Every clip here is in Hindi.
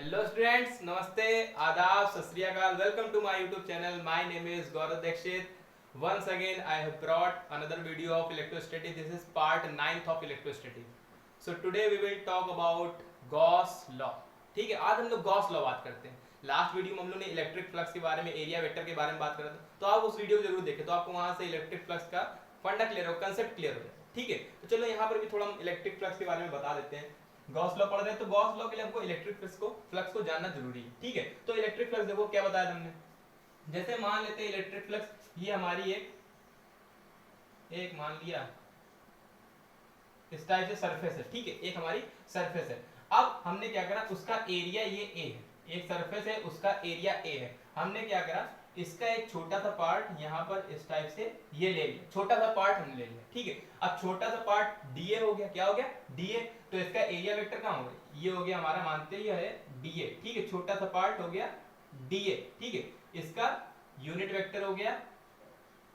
हेलो स्टूडेंट्स, नमस्ते, आदाब, सत श्री अकाल। Welcome to my YouTube channel. My name is Gaurav Dikshit. Once again I have brought another video of electrostatic. This is part 9th of electrostatic. So today we will talk about Gauss law. ठीक है, आज हम लोग गॉस लॉ बात करते हैं। लास्ट वीडियो में हम लोग ने इलेक्ट्रिक फ्लक्स के बारे में, एरिया वेक्टर के बारे में बात करा था, तो आप उस वीडियो जरूर देखें, तो आपको वहां से इलेक्ट्रिक फ्लक्स का फंडा क्लियर हो, कंसेप्ट क्लियर हो जाए। ठीक है, तो चलो यहाँ पर भी थोड़ा हम इलेक्ट्रिक फ्लक्स के बारे में बता देते हैं। गॉस लॉ पढ़ रहे हैं तो गॉस लॉ के लिए हमको इलेक्ट्रिक फ्लक्स को जानना जरूरी है। ठीक है, तो इलेक्ट्रिक फ्लक्स देखो क्या बताया हमने। जैसे मान लेते हैं इलेक्ट्रिक फ्लक्स, ये हमारी एक मान लिया इस टाइप से सरफेस है। ठीक है, एक हमारी सरफेस है। अब हमने क्या करा, उसका एरिया ये ए है, एक सरफेस है, उसका एरिया ए है। हमने क्या करा, इसका एक छोटा सा पार्ट यहाँ पर इस टाइप से ये ले लिया, छोटा सा पार्ट हमने ले लिया। ठीक है, अब छोटा सा पार्ट डीए हो गया। क्या हो गया? डीए। तो इसका एरिया वेक्टर कहाँ हो गया? ये हो गया हमारा, मानते ही है डीए। ठीक है, छोटा सा पार्ट हो गया डीए। ठीक है, इसका यूनिट वेक्टर हो गया,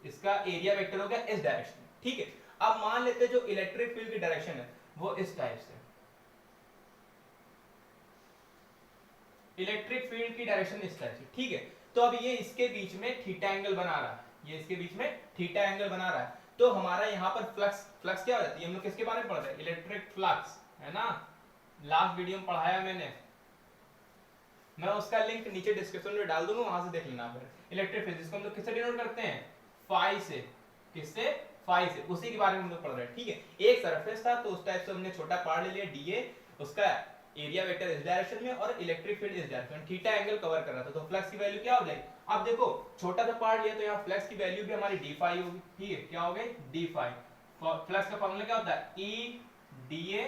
इसका एरिया वेक्टर हो गया इस डायरेक्शन में। ठीक है, अब मान लेते हैं जो इलेक्ट्रिक फील्ड की डायरेक्शन है वो इस टाइप से, इलेक्ट्रिक फील्ड की डायरेक्शन इस टाइप से। ठीक है, तो अब ये इसके बीच में थीटा एंगल बना रहा है, ये इसके बीच में थीटा एंगल बना रहा है। तो हमारा यहाँ पर फ्लक्स क्या हो जाती है? हम लोग किसके बारे में पढ़ रहे हैं? इलेक्ट्रिक फ्लक्स, है ना। लास्ट वीडियो में पढ़ाया मैंने, मैं उसका लिंक नीचे डिस्क्रिप्शन में डाल दूंगा, वहां से देख लेना। फिर इलेक्ट्रिक फील्ड जिसको हम लोग किससे डिनोट करते हैं? फाई से। किससे? फाई से। उसी के बारे में हम लोग पढ़ रहे हैं। ठीक है, एक सरफेस था तो उस टाइप से हमने छोटा पार्ट ले लिया डीए, उसका एरिया वेक्टर इस डायरेक्शन में और इलेक्ट्रिक फील्ड इस डायरेक्शन में, थीटा एंगल कवर कर रहा था। तो फ्लक्स की वैल्यू क्या हो जाएगी? अब देखो छोटा सा पार्ट लिया तो यहाँ फ्लक्स की वैल्यू भी हमारी डी फाई होगी। ठीक है, क्या हो गई? D phi. फ्लक्स का फॉर्मूला क्या होता है? E DA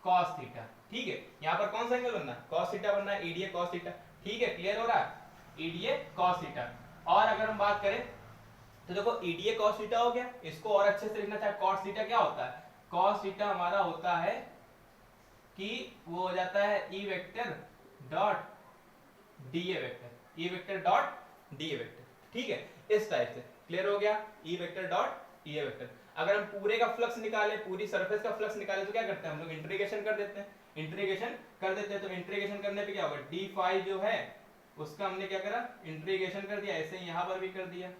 cos theta. ठीक है, यहाँ पर कौन सा एंगल बनना है? कॉस थीटा बनना है, ईडीए कॉस थीटा। ठीक है, क्लियर हो रहा है? EDA cos theta. और अगर हम बात करें तो देखो ईडीए कॉस थीटा हो गया, इसको और अच्छे से लिखना चाहे कॉस थीटा क्या होता है? कॉस थीटा हमारा होता है कि वो हो जाता है E vector dot DA vector, E vector dot DA vector. ठीक है, इस टाइप से। क्लियर हो गया? E vector dot DA vector. अगर हम पूरे का फ्लक्स निकाले, पूरी सरफेस का फ्लक्स निकाले तो क्या करते हैं हम लोग? इंटीग्रेशन कर देते हैं। इंटीग्रेशन कर देते हैं तो इंटीग्रेशन करने पे क्या होगा? डी फाई जो है उसका हमने क्या करा? इंटीग्रेशन कर दिया। ऐसे यहां पर भी कर दिया,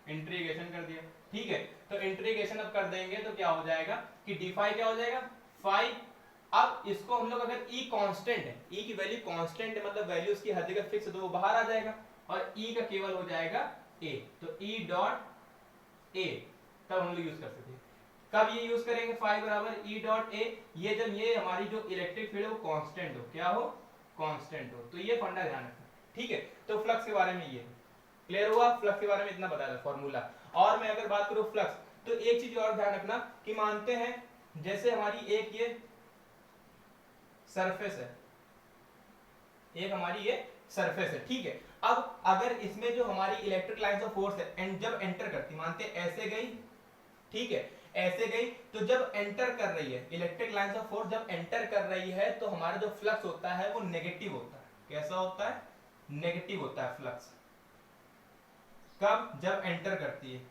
इंटीग्रेशन कर दिया। ठीक है, तो इंटीग्रेशन अब कर देंगे तो क्या हो जाएगा कि डी फाई क्या हो जाएगा? फाई। अब इसको हम लोग अगर ई कांस्टेंट है, ई की वैल्यू कांस्टेंट है, मतलब वैल्यू उसकी हर जगह फिक्स है, तो वो बाहर आ जाएगा और ई का केवल हो जाएगा ए। तो ई डॉट ए तब हम लोग यूज कर सकते हैं। कब ये यूज करेंगे? फाई बराबर ई डॉट ए, ये जब ये हमारी जो इलेक्ट्रिक फील्ड है वो कांस्टेंट हो। क्या हो? कांस्टेंट हो। तो ये फंडा ध्यान रखना। ठीक है, तो फ्लक्स के बारे में ये क्लियर हुआ। फ्लक्स के बारे में इतना बताया था फॉर्मूला। और मैं अगर बात करूं फ्लक्स, तो एक चीज और ध्यान रखना कि मानते हैं जैसे हमारी एक ये सरफेस है, एक हमारी ये सरफेस है। ठीक है, अब अगर इसमें जो हमारी इलेक्ट्रिक लाइंस ऑफ फोर्स है एंड जब एंटर करती, मानते ऐसे गई, ठीक है, ऐसे गई, तो जब एंटर कर रही है इलेक्ट्रिक लाइंस ऑफ फोर्स, जब एंटर कर रही है तो हमारा जो फ्लक्स होता है वो नेगेटिव होता है। कैसा होता है? नेगेटिव होता है फ्लक्स। कब? जब एंटर करती है,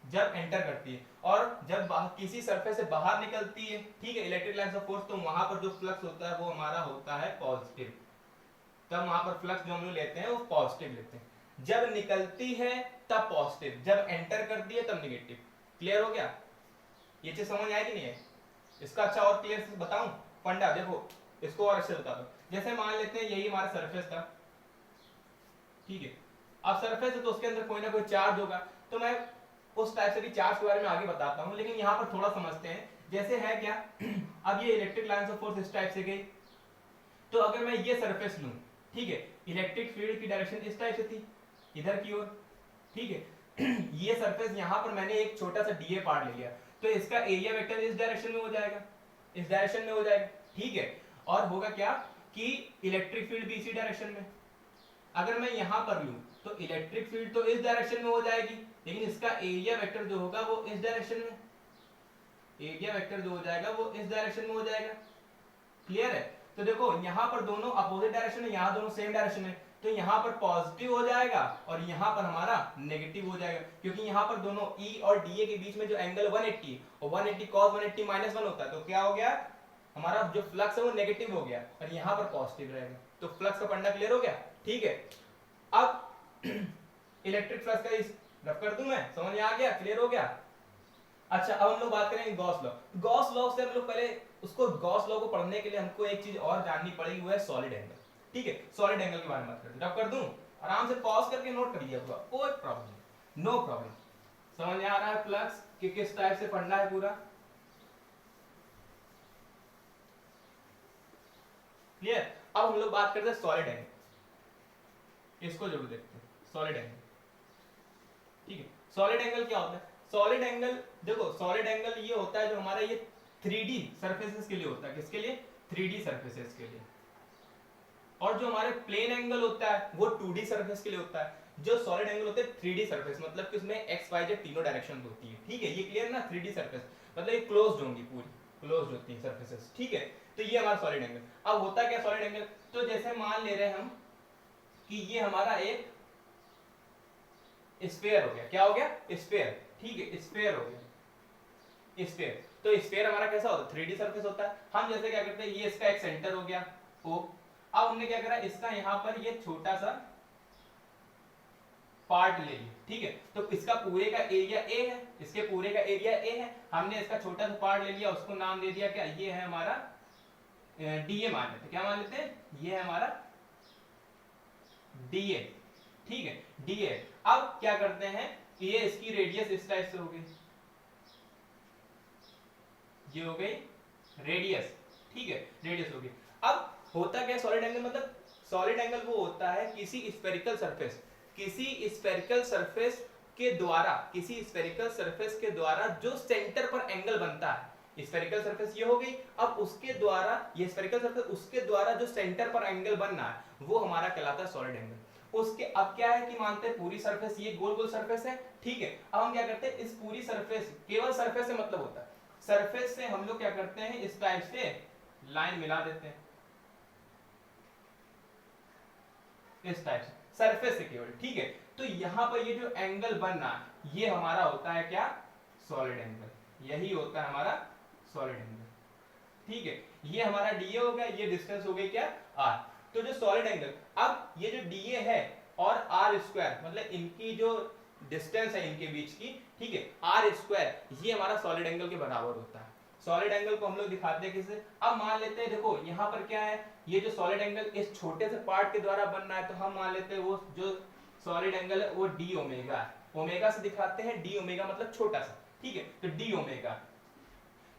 जब एंटर करती है। और जब किसी सरफेस से बाहर निकलती है, ठीक है, इलेक्ट्रिक लाइंस ऑफ फोर्स, तो वहां पर जो फ्लक्स होता है वो हमारा होता है पॉजिटिव। तब वहां पर फ्लक्स जो हम लोग लेते हैं वो पॉजिटिव लेते हैं। जब निकलती है तब पॉजिटिव, जब एंटर करती है तब निगेटिव। क्लियर हो गया? ये चीज समझ आई कि नहीं है? इसका अच्छा और क्लियर से बताऊं फंडा, देखो इसको और अच्छे से बता दो। जैसे मान लेते हैं यही हमारा सरफेस था, ठीक है, अब सरफेस है तो उसके अंदर कोई ना कोई चार्ज होगा, तो मैं उस टाइप से भी चार्ज के बारे में आगे बताता हूं, लेकिन यहाँ पर थोड़ा समझते हैं। जैसे है क्या, अब ये इलेक्ट्रिक लाइंस ऑफ फोर्स इस टाइप से गई, तो अगर मैं ये सरफेस लूं, ठीक है, इलेक्ट्रिक फील्ड की डायरेक्शन इस टाइप से थी, इधर की ओर, ठीक है, ये सरफेस यहाँ पर मैंने एक छोटा सा डीए पार्ट ले लिया, तो इसका एरिया वेक्टर इस डायरेक्शन में हो जाएगा, इस डायरेक्शन में हो जाएगा। ठीक है, और होगा क्या कि इलेक्ट्रिक फील्ड भी इसी डायरेक्शन में। अगर मैं यहां पर लूं तो इलेक्ट्रिक फील्ड तो इस डायरेक्शन में हो जाएगी, लेकिन इसका एरिया वेक्टर जो होगा वो इस डायरेक्शन में, एरिया वेक्टर जो हो जाएगा वो इस डायरेक्शन में हो जाएगा। क्लियर है? तो देखो यहाँ पर दोनों अपोजिट डायरेक्शन है, यहाँ दोनों सेम डायरेक्शन है, तो यहाँ पर पॉजिटिव हो जाएगा और यहाँ पर हमारा नेगेटिव हो जाएगा, क्योंकि यहाँ पर दोनों ई और डीए के बीच में जो एंगल 180 और 180 cos 180 -1 होता है, तो क्या हो गया? हमारा जो फ्लक्स है वो नेगेटिव हो गया और यहाँ पर पॉजिटिव रहेगा, तो फ्लक्स का फंडा क्लियर हो गया। ठीक है, अब इलेक्ट्रिक फ्लक्स का इस रफ कर दूं मैं, समझ में आ गया, क्लियर हो गया। अच्छा अब हम लोग बात करेंगे गॉस लॉ। गॉस लॉ से हम लोग पहले उसको गॉस लॉ को पढ़ने के लिए हमको एक चीज और जाननी पड़ेगी, वो है सॉलिड एंगल। ठीक है, सॉलिड एंगल के बारे में बात करते हैं। रफ कर दूं, आराम से पॉज करके नोट करिए पूरा, कोई प्रॉब्लम नो प्रॉब्लम। समझ में आ रहा है फ्लक्स कि किस टाइप से फंडा है पूरा, क्लियर। अब हम लोग बात करते हैं सॉलिड एंगल, इसको जरूर देखते हैं सॉलिड एंगल। ठीक है, सॉलिड एंगल क्या होता है? सॉलिड एंगल देखो, सॉलिड एंगल ये होता है जो हमारा ये 3D सरफेसेस के लिए होता है। किसके लिए? 3D सरफेसेस के लिए। और जो हमारे प्लेन एंगल होता है वो 2D सरफेस के लिए होता है। जो सॉलिड एंगल होते हैं 3D सरफेस, मतलब कि उसमें एक्स वाई जेड तीनों डायरेक्शन होती है। ठीक है, ये क्लियर ना? 3D सरफेस मतलब ये क्लोज्ड होंगी, पूरी क्लोज्ड होती है सरफेसेस। ठीक है, तो ये हमारा सॉलिड एंगल। अब होता क्या सॉलिड एंगल? तो जैसे मान ले रहे हैं हम कि ये हमारा एक स्फीयर हो गया। क्या हो गया? स्फीयर। ठीक है, स्फीयर हो गया, स्फीयर। तो स्फीयर हमारा कैसा होता है? 3D सरफेस होता है। हम जैसे क्या करते हैं, ये इसका एक सेंटर हो गया O। अब हमने क्या करा, इसका यहाँ पर ये छोटा सा पार्ट ले लिया। ठीक है, तो इसका पूरे का एरिया A है, इसके पूरे का एरिया A है। हमने इसका छोटा सा पार्ट ले लिया, उसको नाम दे दिया क्या? ये है हमारा DA मान लेते हैं। क्या मान लेते हैं? ये है हमारा DA। ठीक है, DA। अब क्या करते हैं, ये इसकी रेडियस इस टाइप से हो गई, ये हो गई रेडियस। ठीक है, रेडियस हो गई। अब होता क्या सॉलिड एंगल? मतलब सॉलिड एंगल वो होता है किसी स्फेरिकल सरफेस, किसी स्फेरिकल सरफेस के द्वारा, किसी स्फेरिकल सरफेस के द्वारा जो सेंटर पर एंगल बनता है। स्फेरिकल सरफेस ये हो गई, अब उसके द्वारा, ये स्फेरिकल सरफेस, उसके द्वारा जो सेंटर पर एंगल बनना है वो हमारा कहलाता है सॉलिड एंगल। उसके अब क्या है कि मानते हैं पूरी सरफेस ये गोल गोल सरफेस है। ठीक है, अब हम क्या करते हैं, इस पूरी सरफेस, केवल सरफेस से मतलब होता है, सरफेस से हम लोग क्या करते हैं, इस टाइप से लाइन मिला देते हैं, इस टाइप से सरफेस से केवल। ठीक है, तो यहां पर ये जो एंगल बनना है ये हमारा होता है क्या? Solid angle. यही होता है हमारा सॉलिड एंगल। ठीक है, ये हमारा DA हो गया, ये डिस्टेंस हो गई क्या? R। तो जो सॉलिड एंगल, अब ये जो DA है और R स्क्वायर, मतलब इनकी जो डिस्टेंस है इनके बीच की, ठीक है, R स्क्वायर, ये हमारा सॉलिड एंगल के बराबर होता है। सॉलिड एंगल को हम लोग दिखाते हैं किससे? अब मान लेते हैं, देखो यहाँ पर क्या है, ये जो सॉलिड एंगल इस छोटे से पार्ट के द्वारा बन रहा है, तो हम मान लेते हैं वो जो सॉलिड एंगल है वो d ओमेगा है। ओमेगा से दिखाते हैं, d ओमेगा मतलब छोटा सा। ठीक है, तो d ओमेगा,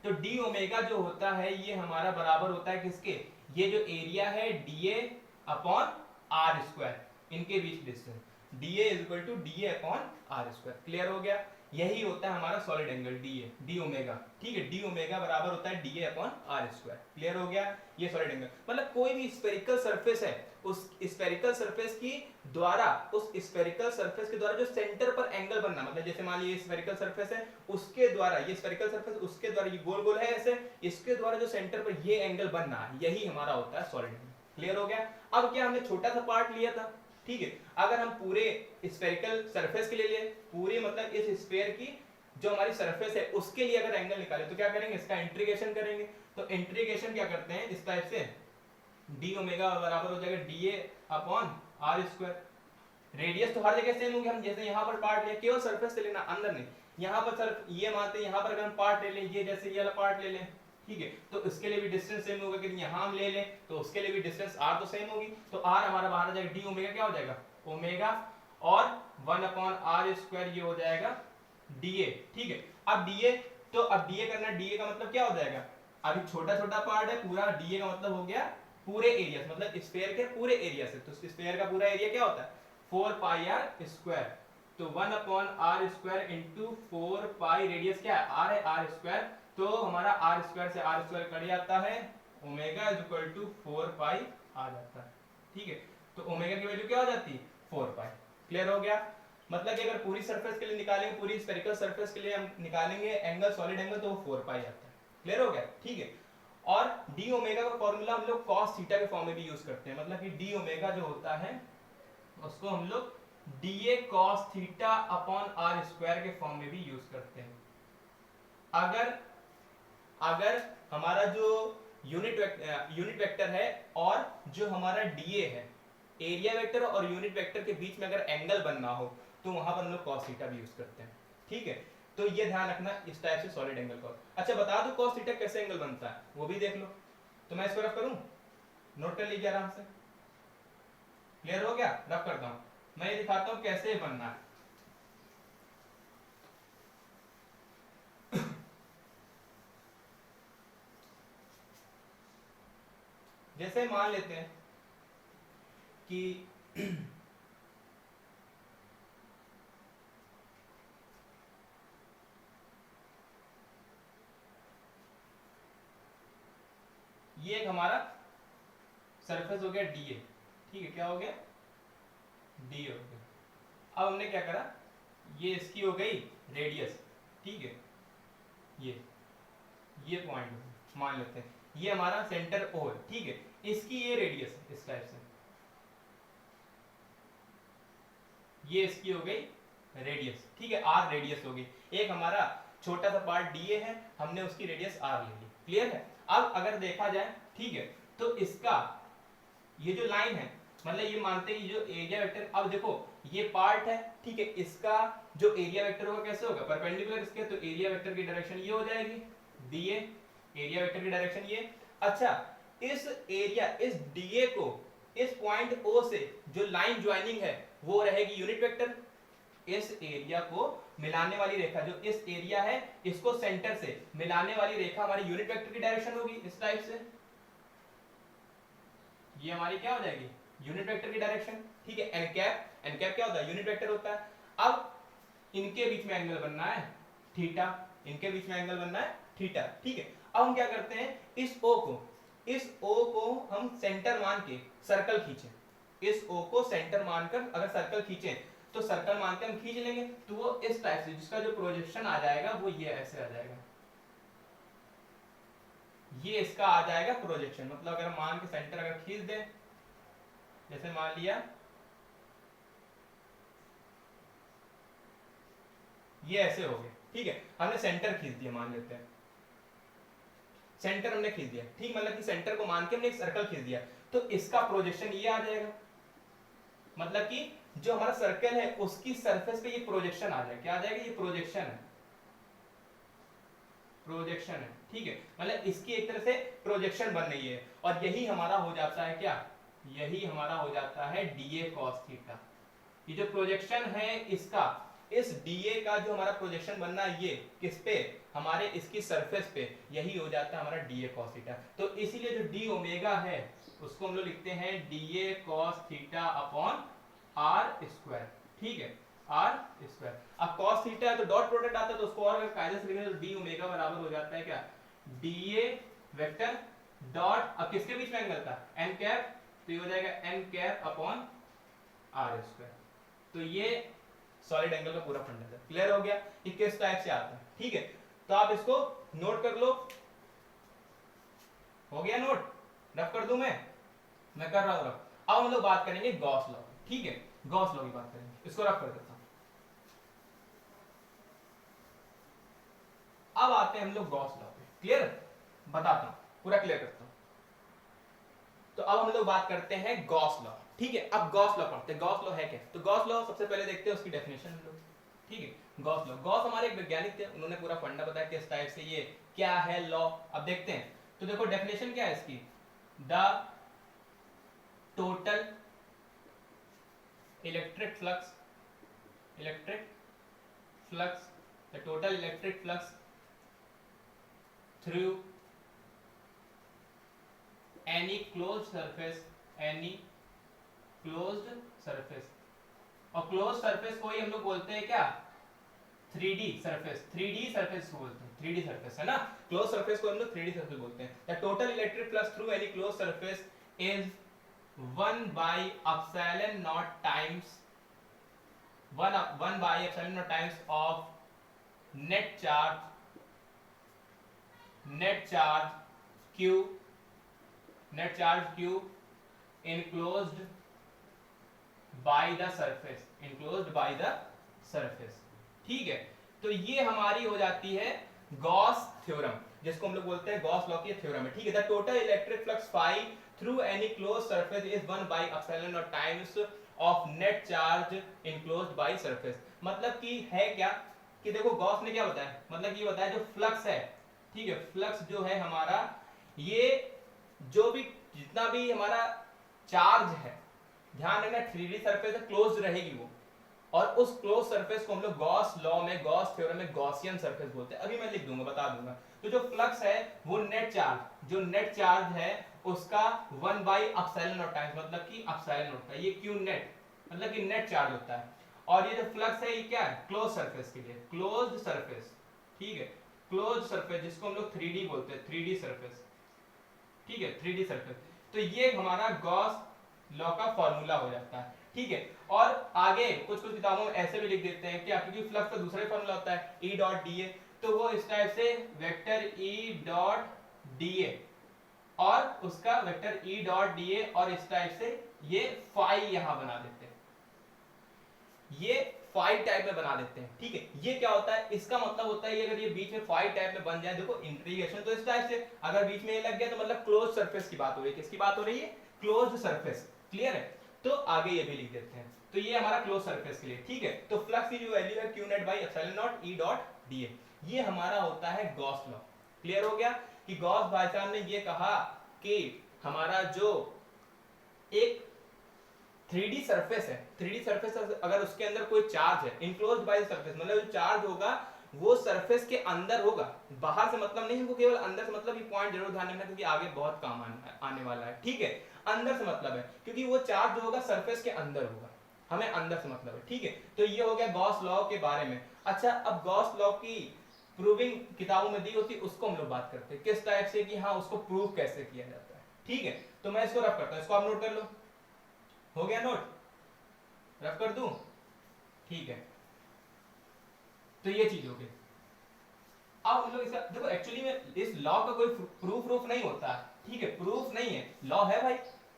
तो d ओमेगा जो होता है ये हमारा बराबर होता है किसके? ये जो एरिया है DA अपॉन R स्क्वायर, इनके बीच distance, DA is equal to DA upon R square. Clear हो गया? यही होता है हमारा solid angle DA, d omega. ठीक है, d ओमेगा बराबर होता है DA upon R square. Clear हो गया? ये सॉलिड एंगल मतलब कोई भी स्फेरिकल सरफेस है, उस स्फेरिकल सरफेस की द्वारा, उस स्फेरिकल सरफेस के द्वारा जो सेंटर पर एंगल बनना, मतलब जैसे मान लीजिए स्फेरिकल सरफेस है, उसके द्वारा, ये स्फेरिकल सरफेस, उसके द्वारा ये गोल गोल है ऐसे, इसके द्वारा जो सेंटर पर ये एंगल बनना है, यही हमारा होता है सॉलिड एंगल। क्लियर हो गया? अब क्या हमने छोटा सा पार्ट लिया था, ठीक है, अगर हम पूरे स्फेरिकल सरफेस के लिए ले, पूरे मतलब इस स्फीयर की जो हमारी सरफेस है उसके लिए अगर एंगल निकाले तो क्या करेंगे? इसका इंटीग्रेशन करेंगे। तो इंटीग्रेशन क्या करते हैं, इस टाइप से d ओमेगा बराबर हो जाएगा DA upon R square. Radius तो हर जगह सेम होगी, हम जैसे यहाँ पर पार्ट ले, केवल सरफेस से लेना, अंदर नहीं। यहाँ पर सर ये मानते हैं, यहाँ पर अगर हम पार्ट ले लें, ये जैसे ये वाला पार्ट ले लें, ठीक है, तो इसके लिए भी डिस्टेंस सेम होगा। कि यहाँ हम ले लें तो उसके लिए भी डिस्टेंस R तो सेम होगी, तो R हमारा बाहर आ जाएगा, d ओमेगा क्या हो जाएगा? ओमेगा, और 1 अपॉन R स्क्वायर ये हो जाएगा DA। ठीक है, अब DA, तो अब DA करना, DA का मतलब क्या हो जाएगा? अभी छोटा छोटा पार्ट है, पूरा DA का मतलब हो गया पूरे एरिया से, मतलब स्फीयर के पूरे एरिया से। तो स्फीयर का पूरा एरिया क्या होता है? 4 पाई R स्क्वायर। तो 1 अपॉन R स्क्वायर इंटू 4 पाई, रेडियस क्या है? R है, R स्क्वायर, तो हमारा R स्क्वायर से R स्क्वायर कट जाता है, ओमेगा इज इक्वल टू 4 पाई आ जाता है। ठीक है, तो ओमेगा की वैल्यू क्या हो जाती है? 4 पाई। क्लियर हो गया? मतलब कि अगर पूरी सरफेस के लिए निकालेंगे, पूरी स्फेरिकल सरफेस के लिए हम निकालेंगे एंगल, सॉलिड एंगल, तो वो 4 पाई आता है। क्लियर हो गया? ठीक है, और d ओमेगा का फॉर्मूला हम लोग cos थीटा के फॉर्म में भी यूज करते हैं। मतलब कि d ओमेगा जो होता है उसको हम लोग DA cos theta upon R square के फॉर्म में भी यूज करते हैं। अगर हमारा जो यूनिट वेक्टर है और जो हमारा डीए है, एरिया वेक्टर और यूनिट वेक्टर के बीच में अगर एंगल बनना हो तो वहां पर हम लोग cos थीटा भी यूज करते हैं। ठीक है, तो ये ध्यान रखना इस टाइप से सॉलिड एंगल का। अच्छा बता दो cos थीटा कैसे एंगल बनता है वो भी देख लो। तो मैं इसको रफ करूं, नोट कर लीजिए आराम से। क्लियर हो गया? रफ करता हूं, मैं ये दिखाता हूं कैसे बनना है। जैसे मान लेते हैं कि ये एक हमारा सरफेस हो गया डीए। ठीक है, क्या हो गया? डी हो गया। अब हमने क्या करा, ये इसकी हो गई रेडियस। ठीक है, ये पॉइंट मान लेते हैं, ये हमारा सेंटर ओ है। ठीक है, इसकी ये रेडियस है इस टाइप से, ये इसकी हो गई रेडियस। ठीक है, आर रेडियस हो गई। एक हमारा छोटा सा पार्ट डीए है, हमने उसकी रेडियस आर ले ली। क्लियर है? अब अगर देखा जाए, ठीक है, तो इसका ये जो लाइन है, मतलब ये मानते हैं कि जो एरिया वेक्टर, अब देखो ये पार्ट है। ठीक है, इसका जो एरिया वेक्टर होगा कैसे होगा? परपेंडिकुलर इसके, तो एरिया वेक्टर की डायरेक्शन ये हो जाएगी डीए, एरिया वेक्टर की डायरेक्शन ये। अच्छा, इस एरिया, इस डीए को इस पॉइंट ओ से जो लाइन ज्वाइनिंग है वो रहेगी यूनिट वेक्टर। इस एरिया को मिलाने वाली रेखा, जो इस एरिया है इसको सेंटर से मिलाने वाली रेखा हमारी यूनिट वेक्टर की डायरेक्शन होगी इस टाइप से। ये हमारी क्या हो जाएगी? यूनिट वेक्टर की डायरेक्शन। ठीक है, एन कैप क्या होता है? यूनिट वेक्टर होता है। अब इनके बीच में एंगल बनना है थीटा, इनके बीच में एंगल बनना है थीटा। ठीक है, अब हम क्या करते हैं, इस ओ को हम सेंटर मान के सर्कल खींचे। इस ओ को सेंटर मानकर अगर सर्कल खींचे तो सर्कल मान के हम खींच लेंगे, तो वो इस टाइप से, जिसका जो प्रोजेक्शन आ जाएगा वो ये ऐसे आ जाएगा, ये इसका आ जाएगा प्रोजेक्शन। मतलब अगर मान के सेंटर अगर खींच दें, जैसे मान लिया ये ऐसे हो गए। ठीक है, हमने सेंटर खींच दिया, मान लेते हैं सेंटर हमने खींच दिया। ठीक, मतलब कि सेंटर को मान के हमने एक सर्कल खींच दिया, तो इसका प्रोजेक्शन ये आ जाएगा। मतलब कि जो हमारा सर्कल है उसकी सरफेस पे ये प्रोजेक्शन आ जाएगा। क्या आ जाएगा? ये प्रोजेक्शन है, प्रोजेक्शन है। ठीक है, मतलब इसकी एक तरह से प्रोजेक्शन बन रही है, और यही हमारा हो जाता है क्या? यही हमारा हो जाता है डीए कॉस थीटा। ये जो प्रोजेक्शन है इसका, इस डीए का जो हमारा प्रोजेक्शन बनना है ये किस पे? हमारे इसकी सरफेस पे, यही हो जाता है हमारा डीए कॉस थीटा। तो इसीलिए जो डी ओमेगा है उसको हम लोग लिखते हैं DA cos theta upon R square. ठीक है, आर स्क्वायर। अब कॉस थीटा है तो डॉट प्रोडक्ट आता है, तो उसको और अगर कायदे से लिखें तो डी ओमेगा बराबर हो जाता है क्या? डीए वेक्टर डॉट, अब किसके बीच में एंगल था? एन कैप, तो ये हो जाएगा N cap upon R square. तो ये सॉलिड एंगल का पूरा फंडा है। क्लियर हो गया कि किस टाइप से आता है? ठीक है, तो आप इसको नोट कर लो। हो गया नोट? रफ कर दूं मैं कर रहा हूं रफ। अब हम लोग बात करेंगे गॉस लॉ। ठीक है, गॉस लॉ की बात करेंगे, इसको रफ कर देता हूं। अब आते हैं हम लोग गॉस लॉ पे। क्लियर? बताता हूं, पूरा क्लियर करता हूं। तो अब हम लोग बात करते हैं गॉस लॉ। ठीक है, अब गॉस लॉ पढ़ते हैं। गॉस लॉ है क्या? तो गॉस लॉ सबसे पहले देखते हैं उसकी डेफिनेशन हम लोग। ठीक है, गॉस लॉ, गॉस हमारे एक वैज्ञानिक थे, उन्होंने पूरा फंडा बताया किस टाइप से ये क्या है लॉ। अब देखते हैं, तो देखो डेफिनेशन क्या है इसकी, the total electric flux, the total electric flux through any closed surface, और क्लोज सरफेस को ही हम लोग बोलते हैं क्या? 3D सरफेस, 3D सरफेस को बोलते हैं, 3D सरफेस है ना। क्लोज सरफेस को हम लोग 3D सरफेस बोलते हैं। The total electric flux through any close surface is 1 by epsilon naught times 1 by epsilon naught times of net charge q enclosed by the surface। ठीक है, तो ये हमारी हो जाती है गॉस थ्योरम। जिसको हम लोग बोलते हैं गॉस लॉ की थ्योरम है, ठीक है। The total electric flux phi through any close surface is 1 by epsilon naught times of net charge enclosed by surface. मतलब कि है क्या कि देखो गॉस ने क्या बताया, मतलब ये बताया जो फ्लक्स है, ठीक है, फ्लक्स जो है हमारा, ये जो भी जितना भी हमारा चार्ज है, ध्यान रखना 3D सरफेस क्लोज रहेगी वो, और उस क्लोज सरफेस को हम लोग गॉस लॉ में, गॉस थ्योरम में गॉसियन सरफेस बोलते हैं। अभी मैं लिख दूंगा, बता दूंगा। तो जो फ्लक्स है वो नेट चार्ज, जो नेट चार्ज है उसका 1 बाय एप्सिलॉन नॉट टाइम्स, मतलब कि एप्सिलॉन होता है ये क्यू नेट, मतलब कि नेट चार्ज होता है। और ये जो फ्लक्स है ये क्या है, क्लोज सरफेस के लिए, क्लोज्ड सरफेस, ठीक है, क्लोज सरफेस जिसको हम लोग 3D बोलते हैं, 3D सरफेस, ठीक है, 3D सरफेस। तो ये हमारा गॉस लॉ का फॉर्मूला हो जाता है, ठीक है। और आगे कुछ कुछ किताबों में ऐसे भी लिख देते हैं क्या, क्योंकि फ्लक्स का दूसरा ही फॉर्मूला होता है E डॉट dA, तो वो इस टाइप से वेक्टर E डॉट dA और उसका वेक्टर E डॉट dA और इस टाइप से ये फाई यहां बना देते हैं, ये फाई टाइप में बना देते हैं, ठीक है। ये क्या होता है, इसका मतलब होता है ये अगर ये बीच में फाई टाइप में बन जाए, देखो इंटीग्रेशन तो इस टाइप से, अगर बीच में ये लग गया तो मतलब क्लोज सरफेस की बात हो रही है, किसकी बात हो रही है, क्लोज सरफेस, क्लियर है। तो आगे ये भी लिख देते हैं, तो ये हमारा क्लोज सरफेस के लिए, ठीक है। तो फ्लक्स की जो वैल्यू है q net bye epsilon not E dot dA, ये हमारा होता है गॉस लॉ। क्लियर हो गया कि गॉस भाई साहब ने ये कहा कि हमारा जो एक 3D सरफेस है, 3D सरफेस अगर उसके अंदर कोई चार्ज है, इनक्लोज्ड बाय सरफेस, मतलब जो चार्ज होगा वो सरफेस के अंदर होगा, बाहर से मतलब नहीं है, वो केवल अंदर से मतलब, ये पॉइंट जरूर ध्यान रखना क्योंकि आगे बहुत काम आने वाला है, ठीक है। अंदर से मतलब है क्योंकि वो चार्ज जो होगा सरफेस के अंदर होगा, हमें अंदर से मतलब है, ठीक है। तो ये हो गया गॉस लॉ के बारे में। अच्छा, अब गॉस लॉ की प्रूविंग किताबों में दी होती, उसको हम लोग बात करते हैं किस टाइप से, कि हाँ उसको प्रूव कैसे किया जाता है, ठीक है। तो मैं इसको रफ करता हूं, इसको आप नोट कर लो, हो गया नोट, रफ कर दूं, ठीक है। तो ये चीज हो गई। अब हम लोग इसका देखो, एक्चुअली में इस लॉ का कोई प्रूफ नहीं होता, ठीक है, प्रूफ नहीं है, लॉ है भाई,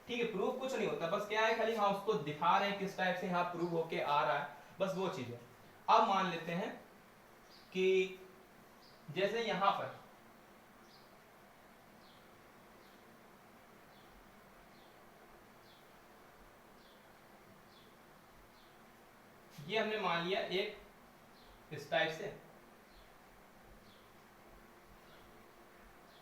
ठीक है, प्रूफ कुछ नहीं होता, बस क्या है खाली हाँ उसको दिखा रहे हैं किस टाइप से हाँ प्रूव होके आ रहा है, बस वो चीज है। अब मान लेते हैं कि जैसे यहां पर ये हमने मान लिया एक इस टाइप से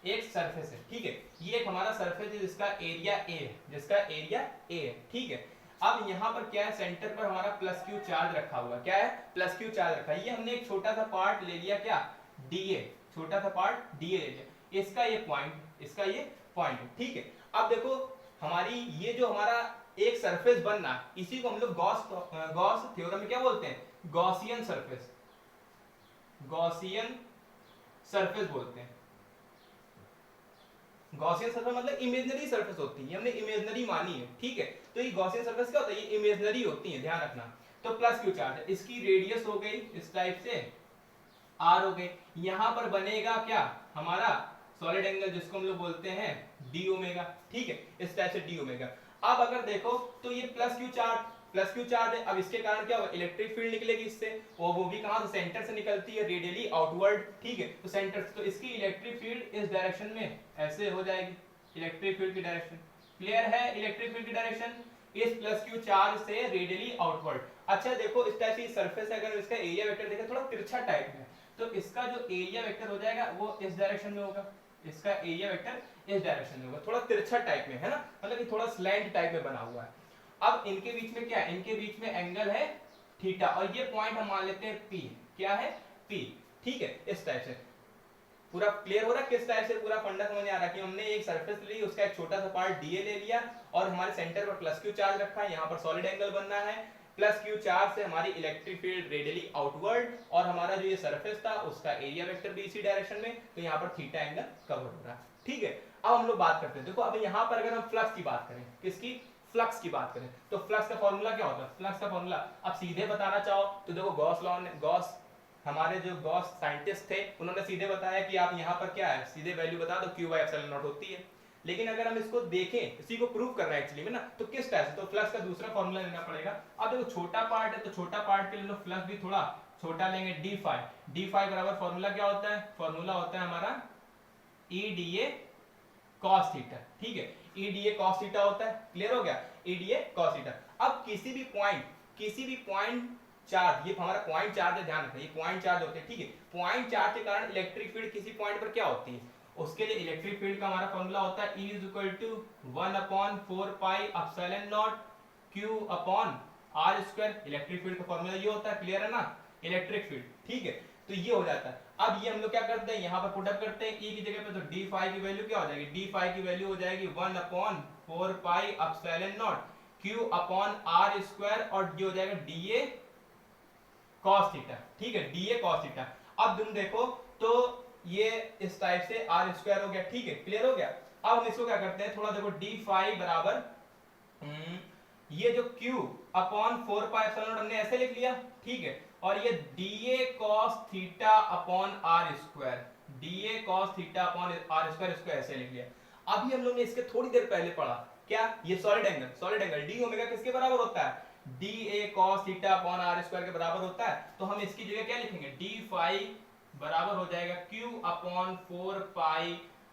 एक सरफेस है, ठीक है, ये एक हमारा सरफेस है जिसका एरिया ए है, जिसका एरिया ए है, ठीक है। अब यहाँ पर क्या है, सेंटर पर हमारा प्लस क्यू चार्ज रखा हुआ, क्या है, प्लस क्यू चार्ज रखा है। ये हमने एक छोटा सा पार्ट ले लिया, क्या, डीए, छोटा सा पार्ट डीए ले लिया, इसका ये पॉइंट, इसका ये पॉइंट, ठीक है। अब देखो हमारी ये जो हमारा एक सरफेस बनना, इसी को हम लोग गॉस थ्योरम में क्या बोलते हैं, गॉसियन सरफेस, गॉसियन सरफेस बोलते हैं। गॉसियन सरफेस मतलब इमेजिनरी सरफेस होती है, हमने इमेजिनरी मानी है, ठीक है। तो ये गॉसियन सरफेस क्या होता है, ये इमेजिनरी होती है, ध्यान रखना। तो प्लस क्यू चार्ज है, इसकी रेडियस हो गई इस टाइप से आर हो गई, यहां पर बनेगा क्या हमारा सॉलिड एंगल जिसको हम लोग बोलते हैं डी ओमेगा, ठीक है, इस टाइप से डी ओमेगा। अब अगर देखो तो ये प्लस क्यू चार्ज है, अब इसके कारण क्या होगा, इलेक्ट्रिक फील्ड निकलेगी इससे, और वो भी कहां से, सेंटर से निकलती है, रेडियली आउटवर्ड, ठीक है। तो सेंटर, तो इसकी इलेक्ट्रिक फील्ड इस डायरेक्शन में ऐसे हो जाएगी, इलेक्ट्रिक फील्ड की डायरेक्शन क्लियर है, इलेक्ट्रिक फील्ड की डायरेक्शन इस प्लस क्यू चार्ज से रेडियली आउटवर्ड। अच्छा देखो इस टाइप से सरफेस है, अगर इसका एरिया वेक्टर देखें थोड़ा तिरछा टाइप में, तो इसका जो एरिया वेक्टर हो जाएगा वो इस डायरेक्शन में होगा, इसका एरिया वेक्टर इस डायरेक्शन में होगा, थोड़ा तिरछा टाइप में है ना, मतलब कि थोड़ा स्लैंट टाइप में बना हुआ है। अब इनके बीच में क्या है, इनके बीच में एंगल है थीटा, और ये पॉइंट हम मान लेते हैं P, क्या है P, ठीक है। इस टाइप से पूरा क्लियर हो रहा है, किस टाइप से पूरा फंडा समझ आ रहा है कि हमने एक सरफेस ली, उसका एक छोटा सा पार्ट डीए ले लिया, और हमारे सेंटर पर प्लस क्यू चार्ज रखा है, यहाँ पर सॉलिड एंगल बनना है, प्लस क्यू चार्ज से हमारी इलेक्ट्रिक फील्ड रेडियली आउटवर्ड, और हमारा जो ये सरफेस था उसका एरिया वेक्टर भी इसी डायरेक्शन में, तो यहाँ पर थीटा एंगल कवर हो रहा है, ठीक है। अब हम लोग बात करते हैं, देखो अब यहाँ पर अगर हम फ्लक्स की बात करें, किसकी, फ्लक्स की बात करें, तो फ्लक्स का फॉर्मूला क्या होता है, फ्लक्स का फॉर्मूला अब सीधे बताना चाहो तो देखो गॉस लॉ ने, गॉस हमारे जो गॉस साइंटिस्ट थे उन्होंने सीधे बताया कि आप यहाँ पर क्या है, सीधे वैल्यू बता दो, q बाय एप्सिलॉन नॉट होती है। लेकिन अगर हम इसको देखें, इसी को प्रूव करना है एक्चुअली में ना, तो किस टाइप से, तो फ्लक्स का दूसरा फॉर्मूला लेना पड़ेगा। अब देखो छोटा पार्ट है, तो छोटा पार्ट के लिए लोग फ्लक्स भी थोड़ा छोटा लेंगे, डी फाई बराबर फॉर्मूला क्या होता है, फॉर्मूला होता है हमारा E D A cos theta, ठीक है, E D A cos theta होता है, क्लियर हो गया, E D A cos theta. अब किसी भी पॉइंट चार्ज, ये हमारा पॉइंट चार्ज है, ध्यान रखना ये पॉइंट चार्ज होते हैं, ठीक है, पॉइंट चार्ज के कारण इलेक्ट्रिक फील्ड किसी पॉइंट पर क्या होती है, उसके लिए इलेक्ट्रिक फील्ड का हमारा फॉर्मूला होता है E equal to 1/4 pi epsilon naught Q upon R square, electric field का फॉर्मूला ये होता है, क्लियर है ना, इलेक्ट्रिक फील्ड, ठीक है, तो ये हो जाता है। अब ये हम लोग क्या करते हैं, यहाँ पर पुट अप करते हैं E की जगह पे, तो d फाई की वैल्यू क्या हो जाएगी, d फाई की वैल्यू हो जाएगी 1/4 pi epsilon naught Q upon R square, और ये हो जाएगा dA cos थीटा, ठीक है, dA cos थीटा। अब तुम देखो तो ये इस टाइप से R स्क्वायर हो गया, ठीक है, क्लियर हो गया। अब हम इसको क्या करते हैं, थोड़ा देखो d फाई बराबर ये जो Q upon 4 pi epsilon not हमने ऐसे लिख लिया, ठीक है, और ये dA cos theta upon R square, dA cos theta upon R square, इसको ऐसे लिख लिया। अभी हम लोग ने इसके थोड़ी देर पहले पढ़ा क्या, ये सॉलिड एंगल d ओमेगा किसके बराबर होता है, dA cos theta upon R square के बराबर होता है, तो हम इसकी जगह क्या लिखेंगे, d फाई बराबर हो जाएगा Q upon 4 pi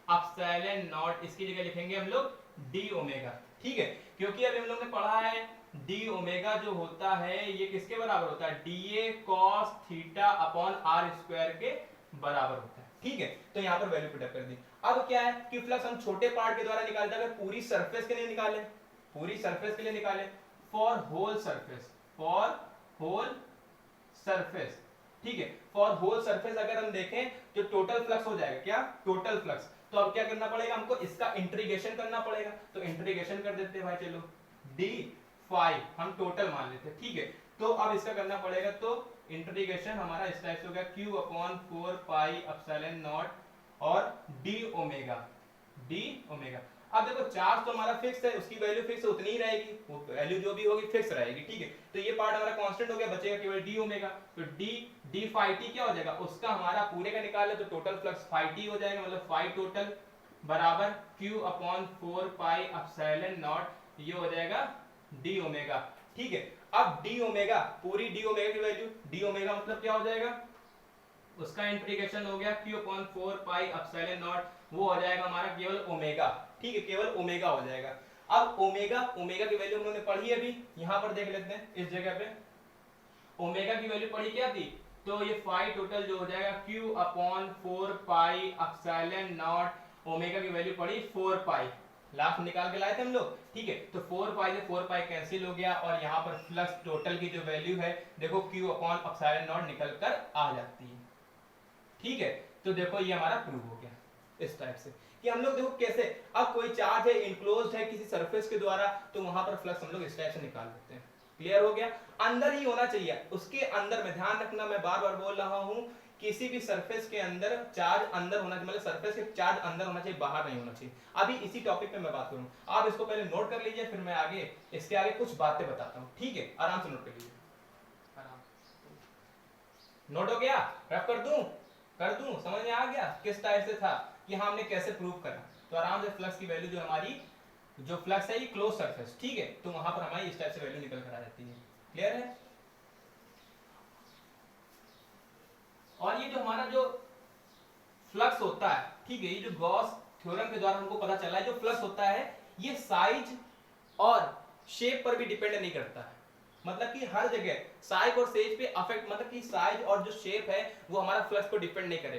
epsilon not, इसकी जगह लिखेंगे हम लोग d ओमेगा, ठीक है, क्योंकि अभी हम लोग ने पढ़ा है d ओमेगा जो होता है ये किसके बराबर होता है, dA cos theta upon R square के बराबर होता है, ठीक है, तो यहाँ पर वैल्यू पुट अप कर दी। अब क्या है कि फ्लक्स हम छोटे पार्ट के द्वारा निकालते हैं, अगर पूरी सरफेस के लिए निकाले, पूरी सरफेस के लिए निकाले, फॉर होल सरफेस, ठीक है, फॉर होल सरफेस अगर हम देखें तो टोटल फ्लक्स हो जाएगा क्या, टोटल फ्लक्स, तो अब क्या करना पड़ेगा हमको, इसका इंटीग्रेशन करना पड़ेगा, तो इंटीग्रेशन कर देते हैं भाई, चलो d फाई हम टोटल मान लेते हैं, ठीक है, तो अब इसका करना पड़ेगा, तो इंटीग्रेशन हमारा इस टाइप से हो गया Q upon 4 pi epsilon not और d ओमेगा। अब देखो चार्ज तो हमारा फिक्स है, उसकी वैल्यू फिक्स उतनी ही रहेगी, वो वैल्यू जो भी होगी फिक्स रहेगी, ठीक है, तो ये पार्ट हमारा कांस्टेंट हो गया, बचेगा केवल d ओमेगा, तो d फाई t क्या हो जाएगा, उसका हमारा पूरे का निकाले तो टोटल फ्लक्स फाई t हो जाएगा, मतलब फाई टोटल बराबर Q upon 4 pi epsilon not, ये हो जाएगा d ओमेगा, ठीक है। अब d ओमेगा, पूरी d ओमेगा की वैल्यू, d ओमेगा मतलब क्या हो जाएगा, उसका इंटीग्रेशन हो गया Q upon 4 pi epsilon not, वो हो जाएगा हमारा केवल ओमेगा, ठीक है, केवल ओमेगा हो जाएगा। अब ओमेगा की वैल्यू हम लोगों ने पढ़ी है, अभी यहाँ पर देख लेते हैं, इस जगह पे ओमेगा की वैल्यू पढ़ी क्या थी, तो ये फाई टोटल जो हो जाएगा Q upon 4 pi epsilon not, omega की वैल्यू पढ़ी 4 पाई, लास्ट निकाल के लाए थे हम लोग, ठीक है, तो 4 पाई से 4 पाई कैंसिल हो गया, और यहाँ पर फ्लक्स टोटल की जो वैल्यू है देखो Q अपॉन एप्सिलॉन नॉट निकल कर आ जाती है, ठीक है, तो देखो ये हमारा प्रूव हो गया इस टाइप से कि हम लोग देखो कैसे, अब कोई चार्ज है इनक्लोज्ड है किसी सरफेस के द्वारा, तो वहां पर फ्लक्स हम लोग इस टाइप से निकाल लेते हैं, क्लियर हो गया, अंदर ही होना चाहिए, उसके अंदर में ध्यान रखना, मैं बार बार बोल रहा हूं, किसी भी सरफेस के अंदर चार्ज अंदर होना चाहिए, मतलब सरफेस के चार्ज अंदर होना चाहिए, बाहर नहीं होना चाहिए। अभी इसी टॉपिक पे मैं बात करूं, आप इसको पहले नोट कर लीजिए, फिर मैं आगे इसके आगे कुछ बातें बताता हूं, ठीक है, आराम से नोट कर लीजिए, नोट हो गया, रफ कर दूं, समझ में आ गया किस टाइप से था कि हाँ हमने कैसे प्रूव करा, तो आराम से फ्लक्स की वैल्यू जो हमारी, जो फ्लक्स है ये क्लोज सरफेस, ठीक है, तो वहां पर हमारी इस टाइप से वैल्यू निकल कर आ जाती है, क्लियर है। और ये जो हमारा जो फ्लक्स होता है, ठीक है, ये जो गॉस थ्योरम के द्वारा हमको पता चला है, जो फ्लक्स होता है ये साइज और शेप पर भी डिपेंड नहीं करता है, मतलब कि हर जगह साइज और सेज पे अफेक्ट, मतलब कि साइज और जो शेप है वो हमारा फ्लक्स को डिपेंड नहीं करे,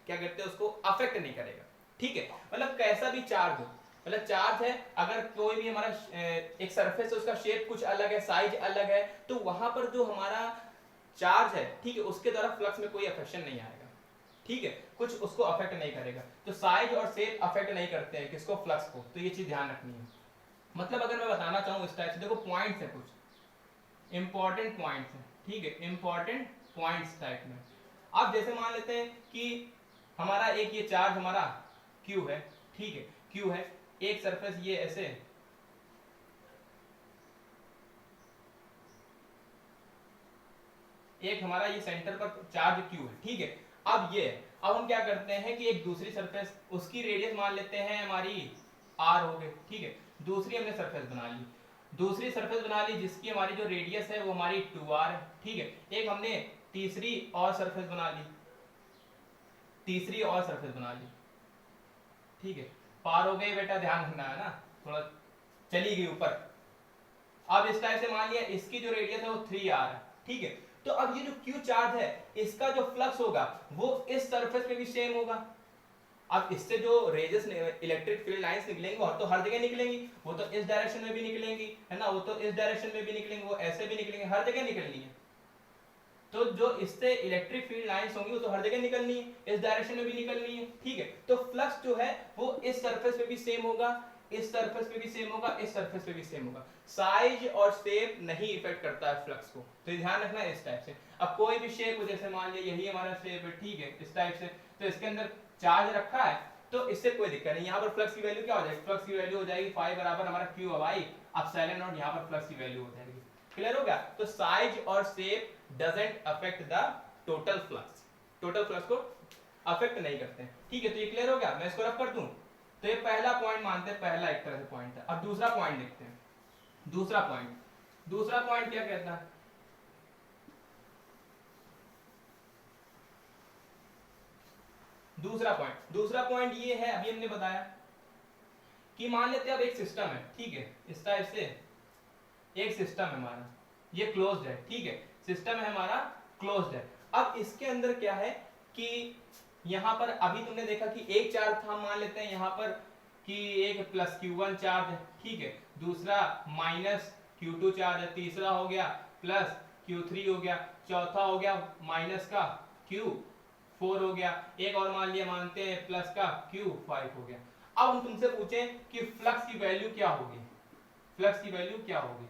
क्या कहते हैं उसको, अफेक्ट नहीं करेगा, ठीक है, मतलब कैसा भी चार्ज हो, मतलब चार्ज है, अगर कोई भी हमारा एक सरफेस है उसका शेप कुछ अलग है, साइज अलग है, तो वहां पर जो हमारा चार्ज है, ठीक है, उसके द्वारा फ्लक्स में कोई अफेक्शन नहीं आएगा, ठीक है, कुछ उसको अफेक्ट नहीं करेगा, तो साइज और शेप अफेक्ट नहीं करते हैं किसको, फ्लक्स को, तो ये चीज ध्यान रखनी है। मतलब अगर मैं बताना चाहूँ इस टाइप से, देखो पॉइंट्स है, कुछ इंपॉर्टेंट पॉइंट्स है, ठीक है, इंपॉर्टेंट पॉइंट्स टाइप में, आप जैसे मान लेते हैं कि हमारा एक ये चार्ज हमारा Q है, ठीक है, Q है, एक सरफेस ये ऐसे, एक हमारा ये सेंटर पर चार्ज Q है, ठीक है, अब ये, अब हम क्या करते हैं कि एक दूसरी सरफेस, उसकी रेडियस मान लेते हैं हमारी R हो गई, ठीक है, दूसरी हमने सरफेस बना ली, जिसकी हमारी जो रेडियस है वो हमारी 2r है, ठीक है, एक हमने तीसरी और सरफेस बना ली, ठीक है, पार हो गई बेटा, ध्यान रखना है ना, थोड़ा चली गई ऊपर। अब इस टाइप से मान लिया इसकी जो रेडियस है वो 3r है, ठीक है। तो अब ये जो q चार्ज है इसका जो फ्लक्स होगा वो इस सरफेस पे भी सेम होगा। अब इससे जो रेजेस इलेक्ट्रिक फील्ड लाइंस निकलेंगी वो तो हर जगह निकलेंगी, वो तो इस डायरेक्शन में भी निकलेंगी है ना, वो तो इस डायरेक्शन में भी निकलेंगी, वो ऐसे भी निकलेंगे, हर जगह निकलनी है। तो जो इससे इलेक्ट्रिक फील्ड लाइंस होंगी वो तो हर जगह निकलनी है, इस डायरेक्शन में भी निकलनी है, ठीक है। तो फ्लक्स जो है वो इस सरफेस पे भी सेम होगा, इस सरफेस पे भी सेम होगा, इस सरफेस पे भी सेम होगा। साइज और शेप नहीं इफेक्ट करता है फ्लक्स को, तो ध्यान रखना है इस टाइप से। अब कोई भी शेप, जैसे मान लिया यही हमारा शेप है, ठीक है, इस टाइप से, तो इसके अंदर चार्ज रखा है तो इससे कोई दिक्कत नहीं। यहाँ पर फ्लक्स की वैल्यू क्या हो जाएगी, फ्लक्स की वैल्यू हो जाएगी फाई बराबर हमारा क्यू आई एप्सिलॉन नॉट, यहाँ पर फ्लक्स की वैल्यू हो जाएगी। क्लियर हो गया। तो साइज और shape doesn't affect the total flux, total flux को अफेक्ट नहीं करते हैं, ठीक है। तो ये क्लियर हो गया, मैं इसको रफ कर दूं। तो ये पहला पॉइंट मानते हैं, पहला एक तरह से पॉइंट है। अब दूसरा पॉइंट देखते हैं। दूसरा पॉइंट क्या कहता है, दूसरा पॉइंट ये है, अभी हमने बताया कि मान लेते हैं अब एक सिस्टम है, ठीक है, इस टाइप से एक सिस्टम है हमारा, ये क्लोज्ड है, ठीक है, सिस्टम है हमारा क्लोज्ड है। अब इसके अंदर क्या है कि यहां पर अभी तुमने देखा कि एक चार्ज था, मान लेते हैं यहां पर कि एक प्लस Q1 चार्ज है, ठीक है, दूसरा माइनस Q2 चार्ज है, तीसरा हो गया प्लस Q3 हो गया, चौथा हो गया माइनस का Q4 हो गया, एक और मान लिया मानते हैं प्लस का Q5 हो गया। अब हम तुमसे पूछें कि फ्लक्स की वैल्यू क्या होगी, फ्लक्स की वैल्यू क्या होगी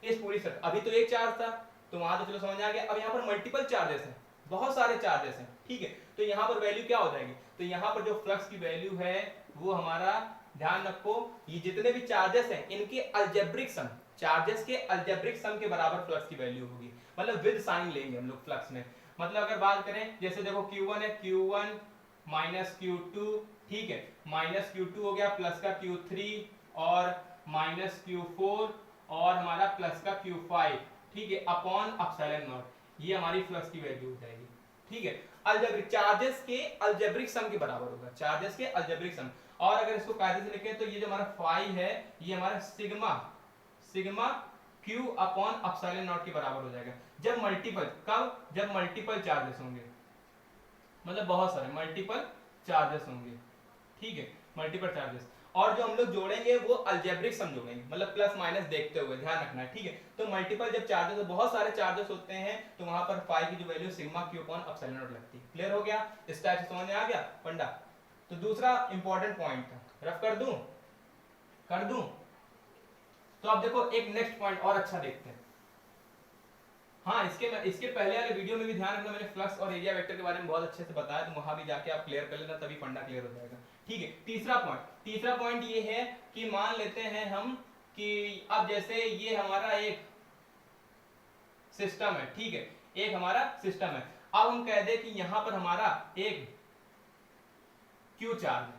इस पूरी सर्किट। अभी तो एक चार्ज था तो वहां तो चलो समझ आ गया, अब यहाँ पर मल्टीपल चार्जेस हैं, बहुत सारे चार्जेस हैं, ठीक है। तो यहाँ पर वैल्यू क्या हो जाएगी, तो यहाँ पर जो फ्लक्स की वैल्यू है वो हमारा, ध्यान रखो, ये जितने भी चार्जेस हैं इनके अलजेब्रिक सम, चार्जेस के अलजेब्रिक सम के बराबर फ्लक्स की वैल्यू होगी, मतलब विद साइन लेंगे हम लोग फ्लक्स में। मतलब अगर बात करें, जैसे देखो Q1 है, Q1 माइनस Q2, ठीक है, माइनस Q2 हो गया प्लस का Q3 और माइनस Q4 और हमारा प्लस का Q5, ठीक है, अपॉन एप्सिलॉन नॉट, ये हमारी फ्लक्स की वैल्यू हो जाएगी, ठीक है। अलजेब्रिक चार्जेस के अलजेब्रिक सम के बराबर होगा, चार्जेस के अलजेब्रिक सम। और अगर इसको कायदे से लिखें तो ये जो हमारा फाई है ये हमारा sigma Q upon epsilon not के बराबर हो जाएगा, जब मल्टीपल, कब, जब मल्टीपल चार्जेस होंगे, मतलब बहुत सारे मल्टीपल चार्जेस होंगे, ठीक है, मल्टीपल चार्जेस। और जो हम लोग जोड़ेंगे वो अलजेब्रिक सम जोड़ेंगे, मतलब प्लस माइनस देखते हुए, ध्यान रखना है, ठीक है। तो मल्टीपल जब चार्जेस, बहुत सारे चार्जेस होते हैं तो वहां पर फाई की जो value sigma Q upon epsilon not लगती है। क्लियर हो गया, इस टाइप से समझ में आ गया पंडा। तो दूसरा इंपॉर्टेंट पॉइंट था, रफ कर दूं। तो अब देखो एक नेक्स्ट पॉइंट और अच्छा देखते हैं। हाँ, इसके पहले वाले वीडियो में भी ध्यान रखना, मैंने फ्लक्स और एरिया वेक्टर के बारे में बहुत अच्छे से बताया, तो वहां भी जाके आप क्लियर कर लेना, तभी फंडा क्लियर हो जाएगा, ठीक है। तीसरा पॉइंट ये है कि मान लेते हैं हम कि अब जैसे ये हमारा एक सिस्टम है, ठीक है, एक हमारा सिस्टम है। अब हम कह दे कि यहां पर हमारा एक Q चार्ज है,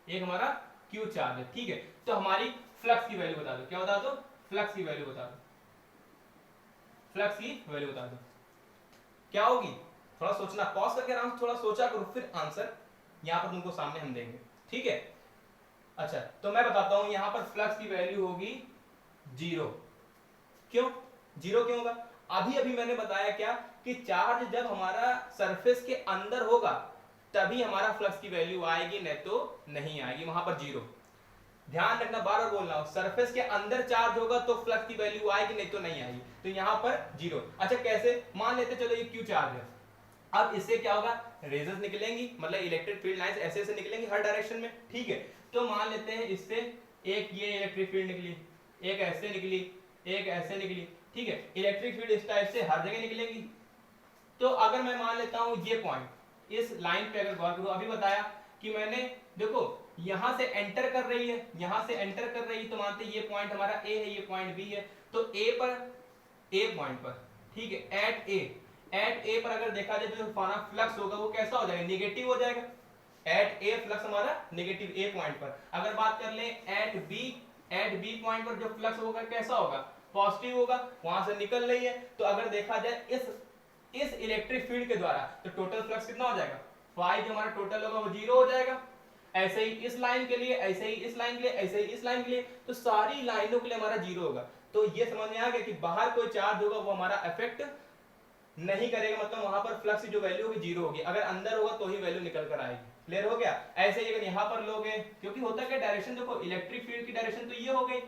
एक हमारा Q चार्ज है, ठीक है। तो हमारी फ्लक्स की वैल्यू बता दो, क्या बता दो, फ्लक्स की वैल्यू बता दो, फ्लक्स की वैल्यू बता दो क्या होगी। थोड़ा सोचना, पॉज करके आराम से थोड़ा सोचा करो, फिर आंसर यहां पर तुमको सामने हम देंगे, ठीक है। अच्छा, तो मैं बताता हूं, यहां पर फ्लक्स की वैल्यू होगी 0। क्यों 0 क्यों होगा, अभी मैंने बताया क्या कि चार्ज जब हमारा सरफेस के अंदर होगा तभी हमारा फ्लक्स की वैल्यू आएगी, नहीं तो नहीं आएगी, वहां पर 0। ध्यान रखना, बार बार बोल रहा हूं, सरफेस के अंदर चार्ज होगा तो फ्लक्स की वैल्यू आएगी, नहीं तो नहीं आएगी, तो यहां पर 0। अच्छा कैसे, मान लेते चलो ये Q चार्ज है, अब इससे क्या होगा, रेजेस निकलेंगी, मतलब इलेक्ट्रिक फील्ड लाइंस ऐसे ऐसे निकलेंगी हर डायरेक्शन में, ठीक है। तो मान लेते हैं इससे एक ये इलेक्ट्रिक फील्ड निकली, एक ऐसे निकली, एक ऐसे निकली, ठीक है, इलेक्ट्रिक फील्ड इस टाइप से हर जगह निकलेंगी। तो अगर मैं मान लेता हूं ये पॉइंट, इस लाइन पे अगर गौर करो, अभी बताया कि मैंने, देखो यहां से एंटर कर रही है, यहां से एंटर कर रही है, तो मानते ये पॉइंट हमारा A है, ये पॉइंट B है, तो A पॉइंट पर, ठीक है, एट ए पर अगर देखा जाए तो हमारा फ्लक्स होगा वो कैसा हो जाएगा, निगेटिव हो जाएगा। एट ए फ्लक्स हमारा निगेटिव A पॉइंट पर। अगर बात कर ले एट बी पॉइंट पर जो फ्लक्स होगा कैसा होगा, पॉजिटिव होगा, वहां से निकल रही है। तो अगर देखा जाए इस इलेक्ट्रिक फील्ड के द्वारा तो टोटल फ्लक्स कितना हो जाएगा, फाई जो हमारा टोटल होगा वो 0 हो जाएगा। ऐसे ही इस लाइन के लिए, ऐसे ही इस लाइन के लिए, ऐसे ही इस लाइन के लिए, तो सारी लाइनों के लिए हमारा जीरो होगा। तो ये समझ में आ गया कि बाहर कोई चार्ज होगा वो हमारा इफेक्ट नहीं करेगा, मतलब वहां पर फ्लक्स की जो वैल्यू होगी जीरो होगी, अगर अंदर होगा तो ही वैल्यू निकल कर आएगी। क्लियर हो गया? ऐसे ही अगर यहाँ पर लोगे, क्योंकि होता क्या डायरेक्शन देखो, इलेक्ट्रिक फील्ड की डायरेक्शन तो ये हो गई,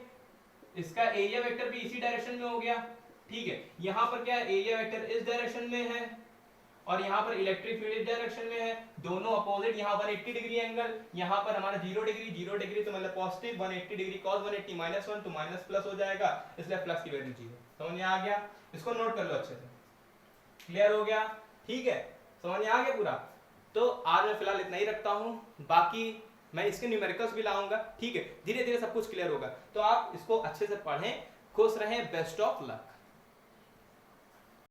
इसका एरिया वेक्टर भी इसी डायरेक्शन में हो गया, ठीक है। यहाँ पर क्या है, एरिया वेक्टर इस डायरेक्शन में है और यहाँ पर इलेक्ट्रिक फील्ड इस डायरेक्शन में है, दोनों अपोजिट, यहाँ 180 डिग्री एंगल, यहाँ पर हमारा 0 डिग्री तो मतलब पॉजिटिव 180 डिग्री cos 180 -1 तो माइनस प्लस हो जाएगा, इसलिए प्लस की वैल्यू जीरो। समझ में आ गया? इसको नोट कर लो अच्छे से। क्लियर हो गया? ठीक है, समझ में आ गया पूरा? तो आज मैं फिलहाल इतना ही रखता हूँ, बाकी मैं इसके न्यूमेरिकल्स भी लाऊंगा, ठीक है। धीरे धीरे सब कुछ क्लियर होगा, तो आप इसको अच्छे से पढ़ें। खुश रहें, बेस्ट ऑफ लक।